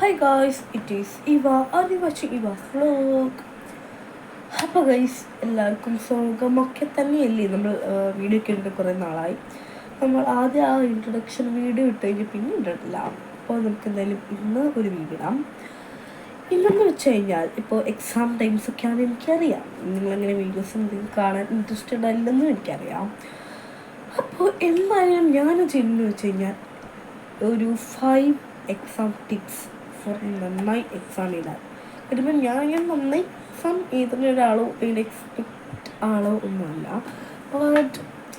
Hi guys, it is Eva. Are you watching Eva's vlog? അപ്പോൾ guys എല്ലാവർക്കും സുഖമൊക്കെ തന്നെയല്ലേ. നമ്മൾ വീഡിയോ ഒക്കെ ഇട്ടിട്ട് കുറേ നാളായി. നമ്മൾ ആദ്യം ആ ഇൻട്രൊഡക്ഷൻ വീഡിയോ ഇട്ട് കഴിഞ്ഞ് പിന്നെ ഇട്ടിട്ടില്ല. അപ്പോൾ നമുക്ക് എന്തായാലും ഇന്ന് ഒരു വീഡിയോ ഇടാം. ഇന്നെന്ന് വെച്ച് കഴിഞ്ഞാൽ ഇപ്പോൾ എക്സാം ടൈംസ് ഒക്കെയാണ് എനിക്കറിയാം. നിങ്ങളങ്ങനെ വീഡിയോസ് എന്തെങ്കിലും കാണാൻ ഇൻട്രസ്റ്റഡ് അല്ലെന്നും എനിക്കറിയാം. അപ്പോൾ എന്തായാലും ഞാൻ ചെയ്യുന്നതെന്ന് വെച്ച് കഴിഞ്ഞാൽ ഒരു 5 എക്സാം ടിപ്സ് ഫോർ നന്നായി എക്സാം എഴുതാൻ. വരുമ്പോൾ ഞാൻ നന്നായി എക്സാം എഴുതുന്ന ഒരാളോ എക്സ്പെക്റ്റ് ആളോ ഒന്നുമല്ല. ബട്ട്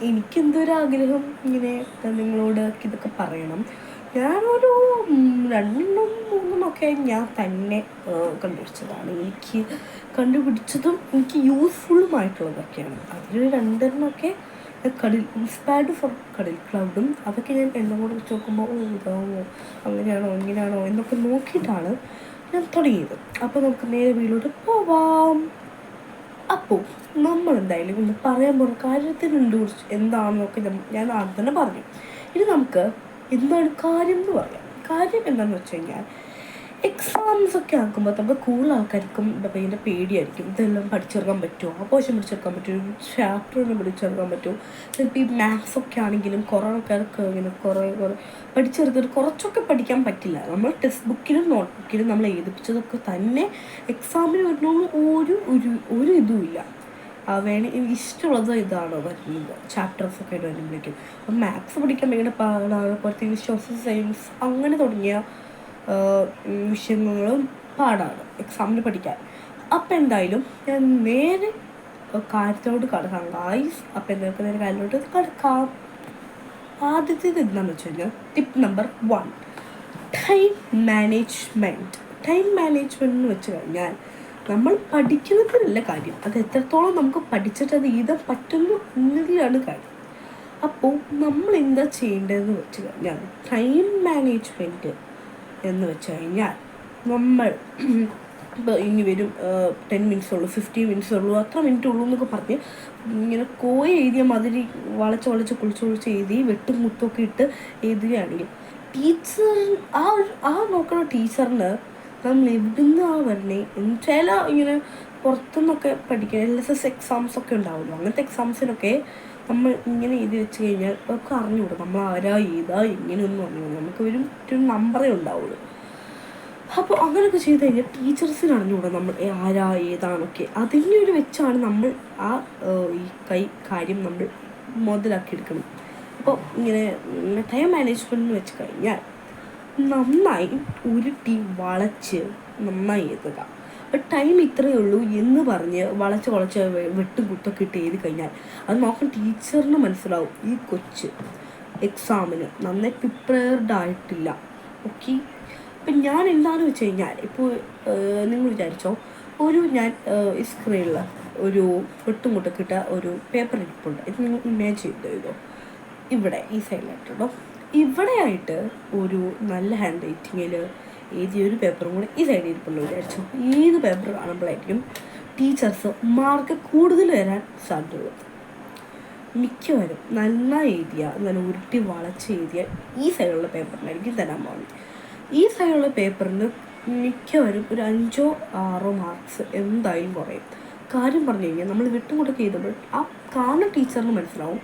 എനിക്കെന്തൊരാഗ്രഹം ഇങ്ങനെ നിങ്ങളോട് ഇതൊക്കെ പറയണം. ഞാനൊരു 2-3 ഞാൻ തന്നെ കണ്ടുപിടിച്ചതാണ്. എനിക്ക് കണ്ടുപിടിച്ചതും എനിക്ക് യൂസ്ഫുള്ളുമായിട്ടുള്ളതൊക്കെയാണ്. അതിലൊരു 2 ഇൻസ്പയർഡ് ഫോർ കടൽ ക്ലൗഡും അതൊക്കെ ഞാൻ എല്ലാം കൂടെ വെച്ച് നോക്കുമ്പോൾ ഇതാവോ അങ്ങനെയാണോ ഇങ്ങനെയാണോ എന്നൊക്കെ നോക്കിയിട്ടാണ് ഞാൻ തുടങ്ങിയത്. അപ്പോൾ നമുക്ക് നേരെ വീട്ടിലോട്ട് പോവാം. അപ്പോൾ നമ്മളെന്തായാലും ഇന്ന് പറയാൻ പോകുന്ന കാര്യത്തിനുണ്ട് എന്താണെന്നൊക്കെ ഞാൻ ആദ്യം തന്നെ പറഞ്ഞു. ഇനി നമുക്ക് എന്താണ് കാര്യം എന്ന് പറയാം. കാര്യം എന്താണെന്ന് വെച്ച് കഴിഞ്ഞാൽ എക്സാംസ് ഒക്കെ ആക്കുമ്പോൾ നമുക്ക് കൂടുതൽ ആൾക്കാർക്കും ഭയങ്കര പേടിയായിരിക്കും. ഇതെല്ലാം പഠിച്ചെടുക്കാൻ പറ്റുമോ, ആ പോർഷൻ പഠിച്ചെടുക്കാൻ പറ്റുമോ, ചാപ്റ്ററൊന്നും പഠിച്ചെടുക്കാൻ പറ്റുമോ. ചിലപ്പോൾ ഈ മാത്സ് ഒക്കെ ആണെങ്കിലും കുറേ ആൾക്കാർക്ക് ഇങ്ങനെ കുറേ പഠിച്ചെടുത്തിട്ട് കുറച്ചൊക്കെ പഠിക്കാൻ പറ്റില്ല. നമ്മൾ ടെക്സ്റ്റ് ബുക്കിലും നോട്ട് ബുക്കിലും നമ്മൾ എഴുതിപ്പിച്ചതൊക്കെ തന്നെ എക്സാമിന് വരണമെന്ന് ഒരു ഇതുമില്ല. വേണമെങ്കിൽ ഇഷ്ടമുള്ളത് ഇതാണ് വരുന്നത് ചാപ്റ്റേഴ്സൊക്കെ ആയിട്ട് വരുമ്പോഴേക്കും. അപ്പം മാത്സ് പഠിക്കാൻ ഭയങ്കര പാടാണ്. പുറത്തെ സോഷ്യൽ സയൻസ് അങ്ങനെ തുടങ്ങിയ വിഷയങ്ങളും പാടാണ് എക്സാമിന് പഠിക്കാൻ. അപ്പം എന്തായാലും ഞാൻ നേരെ കാര്യത്തിലോട്ട് കടക്കാം ഗായ്സ്. അപ്പം എന്തൊക്കെ നേരെ കാര്യത്തിലോട്ട് കടക്കാം. ആദ്യത്തേത് എന്താണെന്ന് വെച്ച് കഴിഞ്ഞാൽ tip number 1, time management. Time management എന്ന് വെച്ച് കഴിഞ്ഞാൽ നമ്മൾ പഠിക്കുന്നതിനല്ല കാര്യം, അത് എത്രത്തോളം നമുക്ക് പഠിച്ചിട്ട് അത് എഴുതാൻ പറ്റുന്നു എന്നതിലാണ് കാര്യം. അപ്പോൾ നമ്മൾ എന്താ ചെയ്യേണ്ടതെന്ന് വെച്ച് കഴിഞ്ഞാൽ ടൈം മാനേജ്മെൻറ്റ് എന്ന് വെച്ച് കഴിഞ്ഞാൽ നമ്മൾ ഇപ്പോൾ ഇനി വരും 10 മിനിറ്റ്സ് ഉള്ളൂ, 15 മിനിറ്റ്സ് ഉള്ളൂ, അത്ര മിനിറ്റ് ഉള്ളൂ എന്നൊക്കെ പറഞ്ഞ് ഇങ്ങനെ എഴുതിയ മാതിരി വളച്ച് കുളിച്ച് എഴുതി വെട്ടും മുത്തൊക്കെ ഇട്ട് എഴുതുകയാണെങ്കിൽ ടീച്ചർ നോക്കണ ടീച്ചറിന് നമ്മൾ എവിടുന്ന് വരണേ. ചില ഇങ്ങനെ പുറത്തുനിന്നൊക്കെ പഠിക്കുക LSS എക്സാംസൊക്കെ ഉണ്ടാവുമല്ലോ, അങ്ങനത്തെ എക്സാംസിനൊക്കെ നമ്മൾ ഇങ്ങനെ എഴുതി വെച്ച് കഴിഞ്ഞാൽ ഒക്കെ അറിഞ്ഞുകൂടും നമ്മൾ ആരാ എങ്ങനെയൊന്നും അറിഞ്ഞു. നമുക്ക് ഒരു നമ്പറേ ഉണ്ടാവുള്ളൂ. അപ്പോൾ അങ്ങനെയൊക്കെ ചെയ്ത് കഴിഞ്ഞാൽ ടീച്ചേഴ്സിന് അറിഞ്ഞുകൂടാ നമ്മൾ ആരാ ഏതാണൊക്കെ. അതിൻ്റെ ഒരു വെച്ചാണ് നമ്മൾ ഈ കാര്യം നമ്മൾ മുതലാക്കിയെടുക്കണം. അപ്പോൾ ഇങ്ങനെ ടൈം മാനേജ്മെൻറ്റ് എന്ന് വെച്ച് കഴിഞ്ഞാൽ നന്നായി ഉരുട്ടി വളച്ച് നന്നായി എഴുതുക. ടൈം ഇത്രയേ ഉള്ളൂ എന്ന് പറഞ്ഞ് വളച്ച് വെട്ടും കുത്തൊക്കെ ഇട്ട് എഴുതി കഴിഞ്ഞാൽ അത് നോക്കാൻ ടീച്ചറിന് മനസ്സിലാവും ഈ കൊച്ച് എക്സാമിന് നന്നായി പ്രിപ്പയർഡ് ആയിട്ടില്ല. ഓക്കെ. അപ്പം ഞാൻ എന്താണെന്ന് വെച്ച് കഴിഞ്ഞാൽ ഇപ്പോൾ നിങ്ങൾ വിചാരിച്ചോ, ഞാൻ ഈ സ്ക്രീനിൽ ഒരു വെട്ടും കുത്തൊക്കെ ഇട്ട ഒരു പേപ്പർ ഇരിപ്പുണ്ട്. ഇത് നിങ്ങൾ ഇമേജ് ചെയ്തോ. ഇവിടെ ഈ സൈഡിലായിട്ടുണ്ടോ, ഇവിടെയായിട്ട് ഒരു നല്ല ഹാൻഡ് റൈറ്റിങ്ങിൽ എഴുതിയൊരു പേപ്പറും കൂടെ ഈ സൈഡിൽ ഇരിപ്പുള്ളൂ വിചാരിച്ചു. ഏത് പേപ്പർ കാണുമ്പോഴായിരിക്കും ടീച്ചേഴ്സ് മാർക്ക് കൂടുതൽ വരാൻ സാധ്യതയുള്ളത്. മിക്കവരും നന്നായി നല്ല ഉരുട്ടി വളച്ച് എഴുതിയ ഈ സൈഡിലുള്ള പേപ്പറിനായിരിക്കും തരാൻ പോകുന്നത്. ഈ സൈഡിലുള്ള പേപ്പറിന് മിക്കവരും ഒരു 5-6 മാർക്സ് എന്തായാലും കുറയും. കാര്യം പറഞ്ഞു കഴിഞ്ഞാൽ നമ്മൾ വിട്ടുകൊണ്ടൊക്കെ എഴുതുമ്പോൾ ആ കാണുന്ന ടീച്ചറിന് മനസ്സിലാവും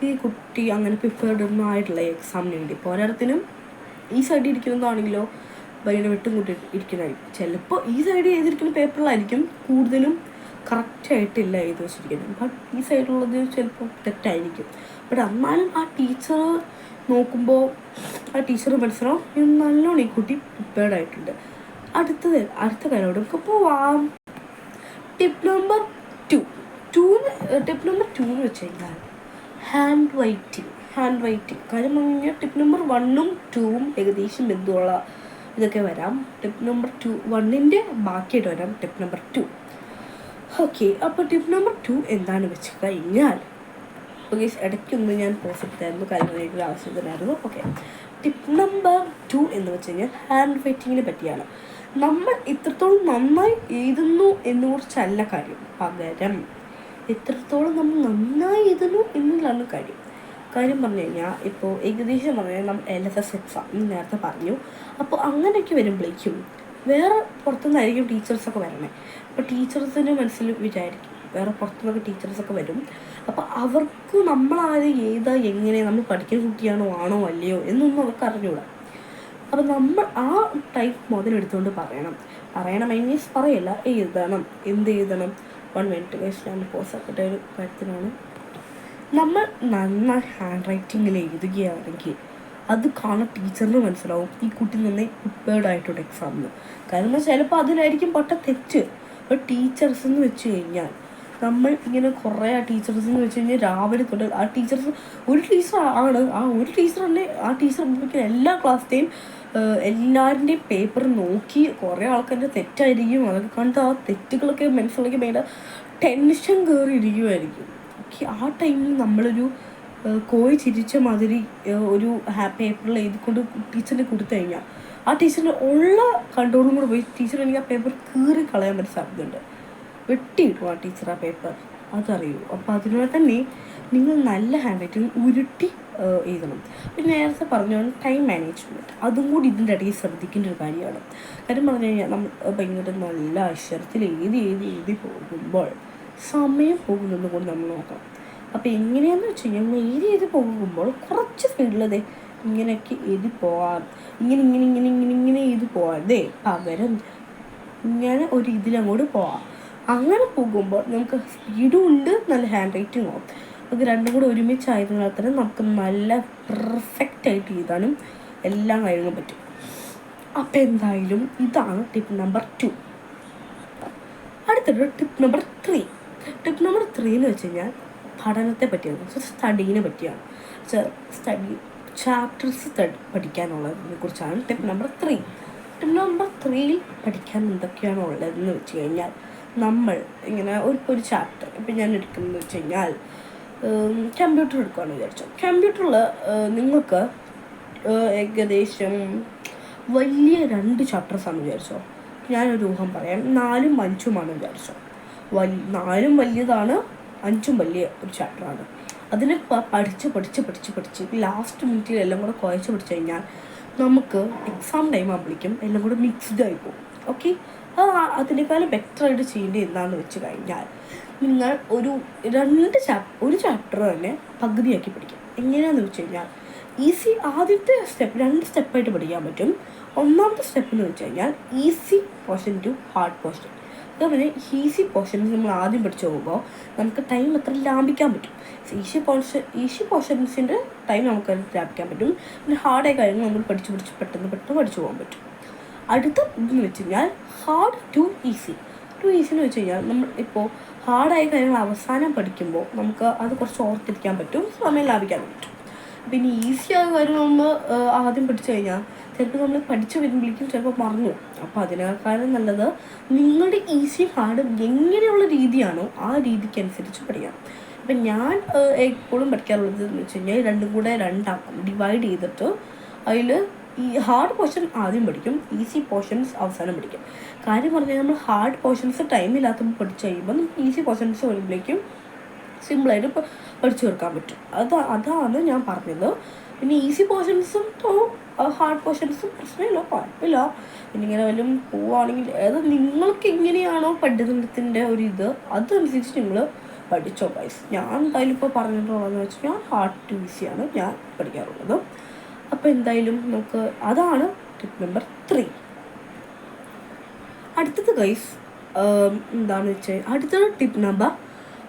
ഈ കുട്ടി അങ്ങനെ പ്രിപ്പയർഡ് ഒന്നും ആയിട്ടുള്ള എക്സാമിന് വേണ്ടി. പോരാടത്തിനും ഈ സൈഡിൽ ഇരിക്കുന്നതാണെങ്കിലോ ഭയങ്കര വെട്ടും കൂട്ടി ഇരിക്കുന്നതായിരിക്കും. ചിലപ്പോൾ ഈ സൈഡിൽ എഴുതിയിരിക്കുന്ന പേപ്പറിലായിരിക്കും കൂടുതലും കറക്റ്റായിട്ടില്ല എഴുതി വെച്ചിരിക്കുന്നത്. ബട്ട് ഈ സൈഡിലുള്ളത് ചിലപ്പോൾ തെറ്റായിരിക്കും. ബട്ട് എന്നാലും ആ ടീച്ചർ നോക്കുമ്പോൾ ആ ടീച്ചർ മനസ്സിലാവും നല്ലോണം ഈ കുട്ടി പ്രിപ്പയർഡ് ആയിട്ടുണ്ട്. അടുത്ത കാര്യത്തോട് നമുക്ക് പോവാം. ടിപ്പ് നമ്പർ 2 എന്ന് വെച്ച് കഴിഞ്ഞാൽ ഹാൻഡ് റൈറ്റിംഗ്. കാര്യം പറഞ്ഞു കഴിഞ്ഞാൽ ടിപ്പ് നമ്പർ 1ഉം 2ഉം ഏകദേശം ബന്ധമുള്ള ഇതൊക്കെ വരാം. ടിപ്പ് നമ്പർ 1ൻ്റെ ബാക്കിയായിട്ട് വരാം ടിപ്പ് നമ്പർ 2. ഓക്കെ. അപ്പോൾ ടിപ്പ് നമ്പർ 2 എന്താണെന്ന് വെച്ച് കഴിഞ്ഞാൽ ഇടയ്ക്കൊന്ന് ഞാൻ പോസിറ്റായിരുന്നു കാര്യമായിട്ടുള്ള ആവശ്യത്തിനായിരുന്നു. ഓക്കെ. ടിപ്പ് നമ്പർ 2 എന്ന് വെച്ച് കഴിഞ്ഞാൽ ഹാൻഡ് റൈറ്റിങ്ങിനെ പറ്റിയാണ്. നമ്മൾ എത്രത്തോളം നന്നായി എഴുതുന്നു എന്നുകുറിച്ചല്ല കാര്യം, പകരം എത്രത്തോളം നമ്മൾ നന്നായി എഴുതുന്നു എന്നതിലാണ് കാര്യം. കാര്യം പറഞ്ഞു കഴിഞ്ഞാൽ ഇപ്പോൾ ഏകദേശം പറഞ്ഞാൽ നമ്മൾ LSS എക്സാം നേരത്തെ പറഞ്ഞു. അപ്പോൾ അങ്ങനെയൊക്കെ വരുമ്പോഴേക്കും വേറെ പുറത്തുനിന്നായിരിക്കും ടീച്ചേഴ്സൊക്കെ വരണേ. അപ്പോൾ ടീച്ചേഴ്സിൻ്റെ മനസ്സിൽ വിചാരിക്കും വേറെ പുറത്തുനിന്നൊക്കെ ടീച്ചേഴ്സൊക്കെ വരും. അപ്പോൾ അവർക്ക് നമ്മളാരും ഏതാ എങ്ങനെ നമ്മൾ പഠിക്കുന്ന കുട്ടിയാണോ ആണോ അല്ലയോ എന്നൊന്നും അവർക്ക് അറിഞ്ഞൂടാ. അപ്പോൾ നമ്മൾ ആ ടൈപ്പ് മുതലെടുത്തുകൊണ്ട് പറയണം മീൻസ് പറയല്ല, എഴുതണം. എന്ത് എഴുതണം? 1 മിനിറ്റ് വേസ്റ്റ് ഞാൻ പോസാക്കട്ട ഒരു കാര്യത്തിനാണ്. നമ്മൾ നന്നായി ഹാൻഡ് റൈറ്റിങ്ങിൽ എഴുതുകയാണെങ്കിൽ അത് കാണാൻ ടീച്ചറിന് മനസ്സിലാവും ഈ കുട്ടി നന്നായി പ്രിപ്പേർഡ് ആയിട്ടുണ്ട് എക്സാമിന്. കാരണം ചിലപ്പോൾ അതിലായിരിക്കും തെറ്റ്. അപ്പോൾ ടീച്ചേഴ്സ് എന്ന് വെച്ച് കഴിഞ്ഞാൽ നമ്മൾ ഇങ്ങനെ കുറേ ടീച്ചേഴ്സ് എന്ന് വെച്ച് കഴിഞ്ഞാൽ രാവിലെ തൊട്ട് ആ ടീച്ചേഴ്സ് ഒരു ടീച്ചറാണ്, ആ ഒരു ടീച്ചർ തന്നെ ആ ടീച്ചർ ഉപയോഗിക്കുന്ന എല്ലാ ക്ലാസ്സിലെയും എല്ലാവരുടെയും പേപ്പർ നോക്കി കുറേ ആൾക്കാരുടെ തെറ്റായിരിക്കും. അതൊക്കെ കണ്ട് ആ തെറ്റുകളൊക്കെ മനസ്സിലാക്കി ഭയങ്കര ടെൻഷൻ കയറിയിരിക്കുമായിരിക്കും. ആ ടൈമിൽ നമ്മളൊരു കോഴി ചിരിച്ച മാതിരി ഒരു പേപ്പറിൽ എഴുതിക്കൊണ്ട് ടീച്ചറിനെ കൊടുത്തു കഴിഞ്ഞാൽ ആ ടീച്ചറിന് ഉള്ള കൺട്രോളും കൂടെ പോയി ടീച്ചർ എനിക്ക് ആ പേപ്പർ കീറി കളയാൻ പറ്റുന്ന സാധ്യതയുണ്ട്. വെട്ടിയിട്ടു ആ ടീച്ചർ ആ പേപ്പർ, അതറിയൂ. അപ്പോൾ അതിനുള്ള തന്നെ നിങ്ങൾ നല്ല ഹാൻഡ് റൈറ്റിംഗ് ഉരുട്ടി എഴുതണം. പിന്നെ നേരത്തെ പറഞ്ഞു ടൈം മാനേജ്മെൻറ്റ്, അതും കൂടി ഇതിൻ്റെ ഇടയിൽ ശ്രദ്ധിക്കേണ്ട ഒരു കാര്യമാണ്. കാര്യം പറഞ്ഞു കഴിഞ്ഞാൽ നമ്മൾ ഭയങ്കര നല്ല അക്ഷരത്തിൽ എഴുതി പോകുമ്പോൾ സമയം പോകുന്നത് കൂടി നമ്മൾ നോക്കണം. അപ്പോൾ എങ്ങനെയാണെന്ന് വെച്ച് കഴിഞ്ഞാൽ നമ്മൾ എഴുതി പോകുമ്പോൾ കുറച്ച് സ്പീഡിലതേ ഇങ്ങനെയൊക്കെ എഴുതി പോകാം, ഇങ്ങനെ എഴുതി പോകാതെ പകരം ഇങ്ങനെ ഒരു ഇതിലങ്ങോട്ട് പോകാം. അങ്ങനെ പോകുമ്പോൾ നമുക്ക് സ്പീഡും ഉണ്ട്, നല്ല ഹാൻഡ് റൈറ്റിംഗ് ആവും. അത് രണ്ടും കൂടെ ഒരുമിച്ചായതിനാൽ തന്നെ നമുക്ക് നല്ല പെർഫെക്റ്റായിട്ട് എഴുതാനും എല്ലാം കാര്യങ്ങളും പറ്റും. അപ്പം എന്തായാലും ഇതാണ് ടിപ്പ് നമ്പർ 2. അടുത്തത് ടിപ്പ് നമ്പർ 3. ടിപ്പ് നമ്പർ 3 എന്ന് വെച്ച് കഴിഞ്ഞാൽ പഠനത്തെ പറ്റിയാണ്, സ്റ്റഡീനെ പറ്റിയാണ്. സ്റ്റഡി ചാപ്റ്റേഴ്സ് പഠിക്കാനുള്ളതിനെ കുറിച്ചാണ് ടിപ്പ് നമ്പർ 3. ടിപ്പ് നമ്പർ 3യിൽ പഠിക്കാൻ എന്തൊക്കെയാണോ ഉള്ളതെന്ന് വെച്ച് കഴിഞ്ഞാൽ നമ്മൾ ഇങ്ങനെ ഒരു ചാപ്റ്റർ ഇപ്പം ഞാൻ എടുക്കുന്നത് വെച്ച് കഴിഞ്ഞാൽ കമ്പ്യൂട്ടർ എടുക്കുകയാണെന്ന് വിചാരിച്ചു. കമ്പ്യൂട്ടറിൽ നിങ്ങൾക്ക് ഏകദേശം വലിയ 2 ചാപ്റ്റേഴ്സാണെന്ന് വിചാരിച്ചോ. ഞാനൊരു ഊഹം പറയാം, 4ഉം 5ഉമാണ് വിചാരിച്ചോ. 4ഉം വലിയതാണ്, 5ഉം വലിയ ഒരു ചാപ്റ്ററാണ്. അതിനെ പഠിച്ച് ലാസ്റ്റ് മിനിറ്റിൽ എല്ലാം കൂടെ കുഴച്ച് പഠിച്ചു കഴിഞ്ഞാൽ നമുക്ക് എക്സാം ടൈം ആകുമ്പോഴേക്കും എല്ലാം കൂടെ മിക്സ്ഡ് ആയി പോകും. ഓക്കെ, അതിനേക്കാളും ബെറ്ററായിട്ട് ചെയ്യേണ്ടത് എന്താണെന്ന് വെച്ച് കഴിഞ്ഞാൽ നിങ്ങൾ ഒരു ചാപ്റ്റർ തന്നെ പകുതിയാക്കി പഠിക്കും. എങ്ങനെയാണെന്ന് വെച്ച് കഴിഞ്ഞാൽ ആദ്യത്തെ സ്റ്റെപ്പ് 2 സ്റ്റെപ്പായിട്ട് പഠിക്കാൻ പറ്റും. ഒന്നാമത്തെ സ്റ്റെപ്പ് എന്ന് വെച്ച് കഴിഞ്ഞാൽ easy portion to hard portion. അതുപോലെ ഈസി പോർഷൻസ് നമ്മൾ ആദ്യം പഠിച്ചു പോകുമ്പോൾ നമുക്ക് ടൈം എത്ര ലാഭിക്കാൻ പറ്റും. ഈസി പോർഷൻസിൻ്റെ ടൈം നമുക്ക് ലാഭിക്കാൻ പറ്റും. പിന്നെ ഹാർഡായ കാര്യങ്ങൾ നമ്മൾ പെട്ടെന്ന് പഠിച്ചു പോകാൻ പറ്റും. അടുത്ത ഇതെന്ന് വെച്ച് കഴിഞ്ഞാൽ ഹാർഡ് ടു ഈസി എന്ന് വെച്ച് കഴിഞ്ഞാൽ നമ്മൾ ഇപ്പോൾ ഹാർഡായ കാര്യങ്ങൾ അവസാനം പഠിക്കുമ്പോൾ നമുക്ക് അത് കുറച്ച് ഓർത്തിരിക്കാൻ പറ്റും, സമയം ലാഭിക്കാൻ പറ്റും. പിന്നെ ഈസിയായ കാര്യം നമ്മൾ ആദ്യം പഠിച്ചു കഴിഞ്ഞാൽ ചിലപ്പോൾ നമ്മൾ പഠിച്ചു വരുമ്പോഴേക്കും ചിലപ്പോൾ മറന്നു. അപ്പോൾ അതിനേക്കാളും നല്ലത് നിങ്ങളുടെ ഈസി ഹാർഡ് എങ്ങനെയുള്ള രീതിയാണോ ആ രീതിക്കനുസരിച്ച് പഠിക്കാം. അപ്പം ഞാൻ എപ്പോഴും പഠിക്കാറുള്ളത് എന്ന് വെച്ച് കഴിഞ്ഞാൽ 2 കൂടെ 2 ആക്കും, ഡിവൈഡ് ചെയ്തിട്ട് അതിൽ ഈ ഹാർഡ് പോർഷൻ ആദ്യം പഠിക്കും, ഈസി പോർഷൻസ് അവസാനം പഠിക്കും. കാര്യം പറഞ്ഞാൽ നമ്മൾ ഹാർഡ് പോർഷൻസ് ടൈമില്ലാത്തപ്പോൾ പഠിച്ചു കഴിയുമ്പോൾ നമുക്ക് ഈസി പോർഷൻസ് വരുമ്പോഴേക്കും സിമ്പിളായിട്ട് പഠിച്ചു തീർക്കാൻ പറ്റും. അതാണ് ഞാൻ പറഞ്ഞത്. പിന്നെ ഈസി പോർഷൻസും ഹാർഡ് പോർഷൻസും പ്രശ്നമില്ല, കുഴപ്പമില്ല. പിന്നെ ഇങ്ങനെ വല്ലതും പോവുകയാണെങ്കിൽ അത് നിങ്ങൾക്ക് എങ്ങനെയാണോ പഠനത്തിൻ്റെ ഒരു ഇത് അതനുസരിച്ച് നിങ്ങൾ പഠിച്ചോ ഗൈസ്. ഞാൻ എന്തായാലും ഇപ്പോൾ പറഞ്ഞിട്ടുള്ളതെന്ന് വെച്ചാൽ ഞാൻ ഹാർഡ് ടു ഈസിയാണ് ഞാൻ പഠിക്കാറുള്ളത്. അപ്പോൾ എന്തായാലും നമുക്ക് അതാണ് ടിപ്പ് നമ്പർ 3. അടുത്തത് ഗൈസ് എന്താണെന്ന് വെച്ചാൽ അടുത്തത് ടിപ്പ് നമ്പർ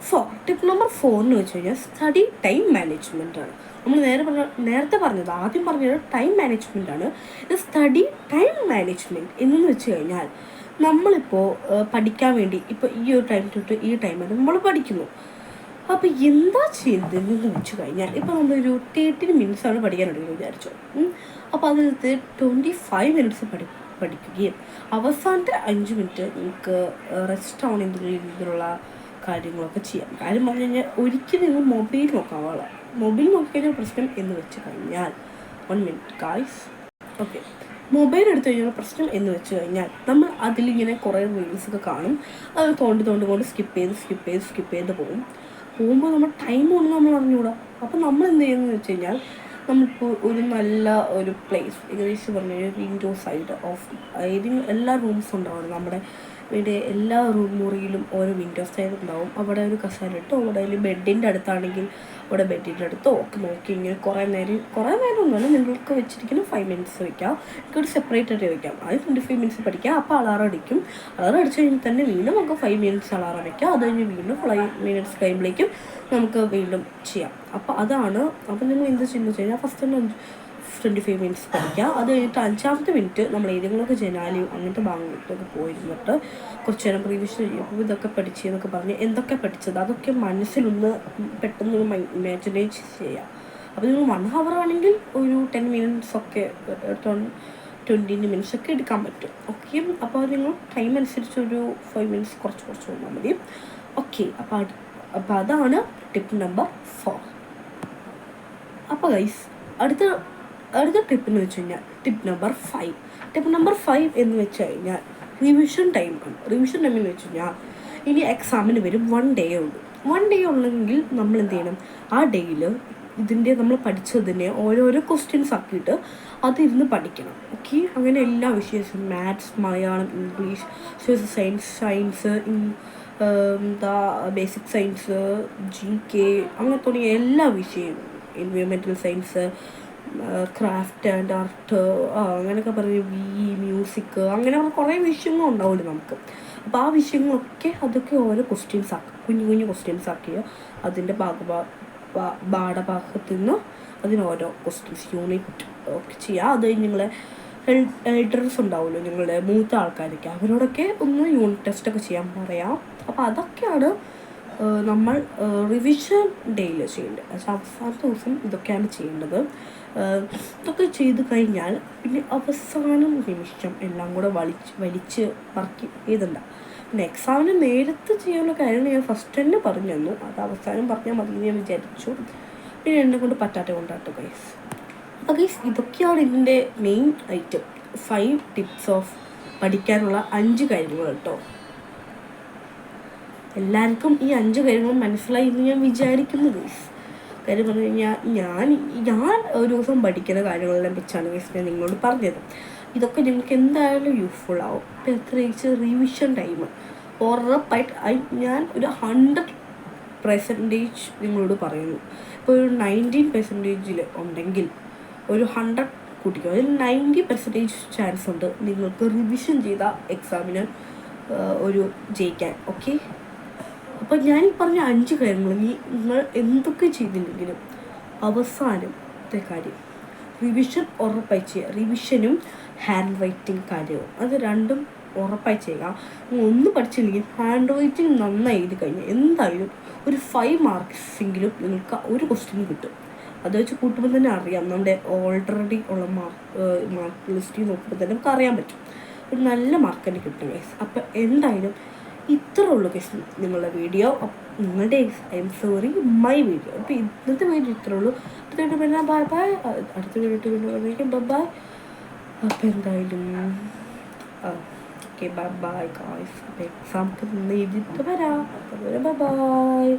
4. ടിപ്പ് നമ്പർ 4 എന്ന് വെച്ച് കഴിഞ്ഞാൽ സ്റ്റഡി ടൈം മാനേജ്മെൻറ്റാണ്. നമ്മൾ നേരത്തെ ആദ്യം പറഞ്ഞത് ടൈം മാനേജ്മെൻറ്റാണ്. ഇത് സ്റ്റഡി ടൈം മാനേജ്മെൻറ്റ് എന്ന് വെച്ച് കഴിഞ്ഞാൽ നമ്മളിപ്പോൾ പഠിക്കാൻ വേണ്ടി ഇപ്പോൾ ഈ ഒരു ടൈം തൊട്ട് ഈ ടൈമിൽ നമ്മൾ പഠിക്കുന്നു. അപ്പോൾ എന്താ ചെയ്തതെന്ന് വെച്ച് കഴിഞ്ഞാൽ ഇപ്പോൾ നമ്മളൊരു 13 മിനിറ്റ്സാണ് പഠിക്കാനുണ്ടെന്ന് വിചാരിച്ചു. അപ്പോൾ അതിനകത്ത് 25 മിനിറ്റ്സ് പഠിക്കുകയും അവസാനത്തെ 5 മിനിറ്റ് നിങ്ങൾക്ക് റെസ്റ്റ് ആവുന്ന എന്തെങ്കിലും രീതിയിലുള്ള കാര്യങ്ങളൊക്കെ ചെയ്യാം. കാര്യം പറഞ്ഞു കഴിഞ്ഞാൽ ഒരിക്കലും നിങ്ങൾ മൊബൈൽ നോക്കാൻ പാടില്ല. മൊബൈൽ നോക്കിക്കഴിഞ്ഞാൽ പ്രശ്നം എന്ന് വെച്ച് കഴിഞ്ഞാൽ 1 മിനിറ്റ് ഗായ്സ്. ഓക്കെ, മൊബൈൽ എടുത്തു കഴിഞ്ഞാൽ പ്രശ്നം എന്ന് വെച്ച് കഴിഞ്ഞാൽ നമ്മൾ അതിലിങ്ങനെ കുറേ റീൽസൊക്കെ കാണും. അത് തോണ്ടി സ്കിപ്പ് ചെയ്ത് പോകുമ്പോൾ നമ്മൾ ടൈം ഒന്നും നമ്മൾ അറിഞ്ഞുകൂടാ. അപ്പോൾ നമ്മൾ എന്ത് ചെയ്യുന്നതെന്ന് വെച്ച് കഴിഞ്ഞാൽ നമ്മളിപ്പോൾ ഒരു നല്ല ഒരു പ്ലേസ് ഏകദേശം പറഞ്ഞ വിൻഡോ സൈഡ് ഓഫ് ഏതെങ്കിലും എല്ലാ റൂംസും ഉണ്ടാവും നമ്മുടെ വീട് എല്ലാ മുറിയിലും ഓരോ വിൻഡോ സൈഡ് ഉണ്ടാവും. അവിടെ ഒരു കസേര ഇട്ടോ അവിടെ ബെഡിൻ്റെ അടുത്താണെങ്കിൽ അവിടെ ബെഡിൻ്റെ അടുത്തോ ഒക്കെ നോക്കി ഇങ്ങനെ കുറേ നേരം ഒന്നുമല്ല, നിങ്ങൾക്ക് വെച്ചിരിക്കുന്ന 5 മിനിറ്റ്സ് വയ്ക്കാം, എനിക്കൊരു സെപ്പറേറ്റ് ആയിട്ട് വയ്ക്കാം. അത് 25 മിനിറ്റ്സ് പഠിക്കാം. അപ്പോൾ അലാറം അടിക്കും. അലാറം അടിച്ച് കഴിഞ്ഞാൽ തന്നെ വീണ്ടും നമുക്ക് 5 മിനിറ്റ്സ് അലാറം വയ്ക്കാം. അത് കഴിഞ്ഞ് വീണ്ടും 5 മിനിറ്റ്സ് കഴിയുമ്പോഴേക്കും നമുക്ക് വീണ്ടും ചെയ്യാം. അപ്പോൾ അതാണ്. അപ്പോൾ നിങ്ങൾ എന്ത് ചെയ്യുന്നത് വെച്ച് കഴിഞ്ഞാൽ ഫസ്റ്റ് തന്നെ 25 മിനിറ്റ്സ് പഠിക്കുക. അത് കഴിഞ്ഞിട്ട് 5ാമത്തെ മിനിറ്റ് നമ്മൾ ഏതെങ്കിലുമൊക്കെ ജനാലിയും അങ്ങനത്തെ ഭാഗങ്ങളിലൊക്കെ പോയിരുന്നിട്ട് കുറച്ച് നേരം റിവിഷൻ ചെയ്യും. അപ്പോൾ ഇതൊക്കെ പഠിച്ച് എന്നൊക്കെ പറഞ്ഞ് എന്തൊക്കെ പഠിച്ചത് അതൊക്കെ മനസ്സിലൊന്ന് പെട്ടെന്ന് ഇമാജിനേറ്റ് ചെയ്യുക. അപ്പോൾ നിങ്ങൾ 1 hour ആണെങ്കിൽ ഒരു 10 മിനിറ്റ്സ് ഒക്കെ 20 മിനിറ്റ്സ് ഒക്കെ എടുക്കാൻ പറ്റും. ഓക്കെ, അപ്പോൾ നിങ്ങൾ ടൈം അനുസരിച്ച് ഒരു 5 മിനിറ്റ്സ് കുറച്ച് വന്നാൽ മതി. ഓക്കെ, അപ്പോൾ അതാണ് ടിപ്പ് നമ്പർ 4. അപ്പോൾ ഗൈസ് അടുത്ത ടിപ്പ് എന്ന് വെച്ച് കഴിഞ്ഞാൽ ടിപ്പ് നമ്പർ 5 എന്ന് വെച്ച് കഴിഞ്ഞാൽ റിവിഷൻ ടൈമാണ്. റിവിഷൻ ടൈം എന്ന് വെച്ച് കഴിഞ്ഞാൽ ഇനി എക്സാമിന് വരും 1 ഡേ ഉള്ളൂ. 1 ഡേ ഉള്ളെങ്കിൽ നമ്മൾ എന്ത് ചെയ്യണം, ആ ഡേയിൽ നമ്മൾ പഠിച്ചതിനെ ഓരോരോ ക്വസ്റ്റ്യൻസ് ആക്കിയിട്ട് അതിരുന്ന് പഠിക്കണം. ഓക്കെ, അങ്ങനെ എല്ലാ വിഷയവും maths, Malayalam, English, social science, basic science, GK അങ്ങനെ തുടങ്ങിയ എല്ലാ വിഷയവും, environmental science, craft and art, അങ്ങനെയൊക്കെ പറഞ്ഞ് മ്യൂസിക്, അങ്ങനെ കുറേ വിഷയങ്ങൾ ഉണ്ടാവില്ല നമുക്ക്. അപ്പോൾ ആ വിഷയങ്ങളൊക്കെ അതൊക്കെ ഓരോ ക്വസ്റ്റ്യൻസ് ആക്കുക, കുഞ്ഞു ക്വസ്റ്റ്യൻസ് ആക്കിയ അതിൻ്റെ പാഠഭാഗത്തു നിന്ന് അതിന് ഓരോ ക്വസ്റ്റ്യൻസ് യൂണിറ്റ് ഒക്കെ ചെയ്യുക. അത് കഴിഞ്ഞ് നിങ്ങളെ എൽഡേഴ്സ് ഉണ്ടാവുമല്ലോ, നിങ്ങളുടെ മൂത്ത ആൾക്കാരൊക്കെ, അവരോടൊക്കെ ഒന്ന് യൂണിറ്റ് ടെസ്റ്റൊക്കെ ചെയ്യാൻ പറയാം. അപ്പോൾ അതൊക്കെയാണ് നമ്മൾ റിവിഷൻ ഡേയിൽ ചെയ്യേണ്ടത്. അവസാനത്തെ ദിവസം ഇതൊക്കെയാണ് ചെയ്യേണ്ടത്. ഇതൊക്കെ ചെയ്ത് കഴിഞ്ഞാൽ പിന്നെ അവസാനം നിമിഷം എല്ലാം കൂടെ വലിച്ച് പറക്കി എഴുതണ്ട. പിന്നെ എക്സാമിന് നേരത്തെ ചെയ്യാനുള്ള കാര്യം ഞാൻ ഫസ്റ്റ് തന്നെ പറഞ്ഞു തന്നു, അത് അവസാനം പറഞ്ഞാൽ മതി ഞാൻ വിചാരിച്ചു. പിന്നെ എന്നെ കൊണ്ട് പറ്റാത്ത കൊണ്ടാട്ടോ ഗൈസ്. അപ്പോൾ ഗൈസ് ഇതൊക്കെയാണ് ഇതിൻ്റെ മെയിൻ ഐറ്റം. 5 ടിപ്സ് ഓഫ് പഠിക്കാനുള്ള 5 കാര്യങ്ങൾ കേട്ടോ. എല്ലാവർക്കും ഈ 5 കാര്യങ്ങളും മനസ്സിലായി എന്ന് ഞാൻ വിചാരിക്കുന്നു ഗൈസ്. കാര്യം പറഞ്ഞു കഴിഞ്ഞാൽ ഞാൻ ഒരു ദിവസം പഠിക്കുന്ന കാര്യങ്ങളെല്ലാം വെച്ചാണ് ഗൈസ് ഞാൻ നിങ്ങളോട് പറഞ്ഞത്. ഇതൊക്കെ നിങ്ങൾക്ക് എന്തായാലും യൂസ്ഫുൾ ആവും. പ്രത്യേകിച്ച് റിവിഷൻ ടൈം ഉറപ്പായിട്ട് ഞാൻ ഒരു 100% നിങ്ങളോട് പറയുന്നു. ഇപ്പോൾ ഒരു 19% ഉണ്ടെങ്കിൽ ഒരു 100 കൂട്ടിക്കോ, അതിൽ 90% ചാൻസ് ഉണ്ട് നിങ്ങൾക്ക് റിവിഷൻ ചെയ്ത എക്സാമിന് ഒരു ജയിക്കാൻ. ഓക്കെ, അപ്പോൾ ഞാൻ പറഞ്ഞ 5 കാര്യങ്ങൾ നിങ്ങൾ എന്തൊക്കെ ചെയ്തില്ലെങ്കിലും അവസാനത്തെ കാര്യം റിവിഷൻ ഉറപ്പായി ചെയ്യുക. റിവിഷനും ഹാൻഡ് റൈറ്റിംഗ് കാര്യവും അത് രണ്ടും ഉറപ്പായി ചെയ്യുക. ഒന്ന് പഠിച്ചില്ലെങ്കിൽ ഹാൻഡ് റൈറ്റിംഗ് നന്നായി എഴുതി കഴിഞ്ഞാൽ എന്തായാലും ഒരു 5 മാർക്സെങ്കിലും നിങ്ങൾക്ക് ഒരു ക്വസ്റ്റ്യൻ കിട്ടും. അത് വെച്ച് കൂട്ടുമ്പോൾ തന്നെ അറിയാം, നമ്മുടെ ഓൾറെഡി ഉള്ള മാർക്ക് ലിസ്റ്റ് നോക്കുമ്പോൾ തന്നെ നമുക്ക് അറിയാൻ പറ്റും ഒരു നല്ല മാർക്ക് തന്നെ കിട്ടും ഗൈസ്. അപ്പോൾ എന്തായാലും ഇത്ര ഉള്ളൂ ഗൈസ് നിങ്ങളുടെ വീഡിയോ, നിങ്ങളുടെ സോറി മൈ വീഡിയോ. അപ്പോൾ ഇന്നത്തെ വീഡിയോ ഇത്രേ ഉള്ളൂ. അടുത്ത വീഡിയോ ബൈ ബൈ. അടുത്ത വീഡിയോ ബൈ. അപ്പോൾ എന്തായാലും ഓക്കെ ബൈ ബൈ ഗൈസ്. അപ്പോൾ എക്സാമൊക്കെ നിന്ന് എഴുതിയിട്ട് വരാം. Bye bye.